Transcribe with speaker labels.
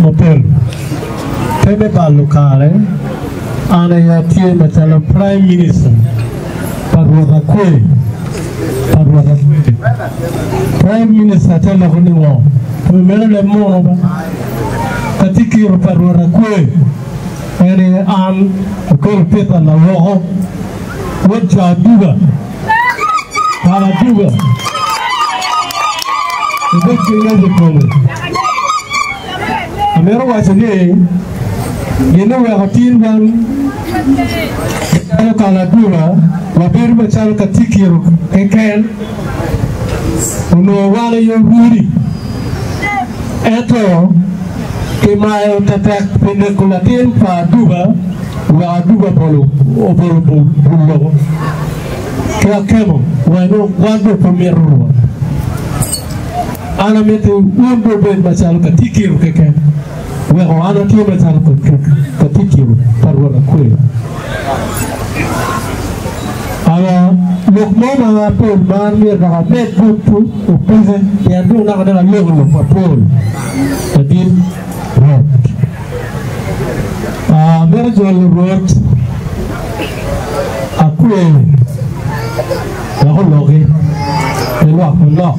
Speaker 1: mopel tebe balukale ana ya tie matala prime minister parwa kwe prime minister tela kuniwo pemele le mono ba katikiro parwa kwe ene an ko peta na wo wajja duga para duga ibe kinga de kono amero wasane yene wa hatin ban ano kala duga wa beru bachal katikiro keken uno wala yo guri eto kemayo tatak pinakulatin pa duga wa duga polo opolo kaya kemo wano wado pomero ana mete undo ben bachal katikiro keken wa ana tio bachal katikiro parwala kwe ala lokmoma pol man mi ra met putu o pese ya do na kada loglo pa pol tadin road merjol road akwe ya hologi elwa no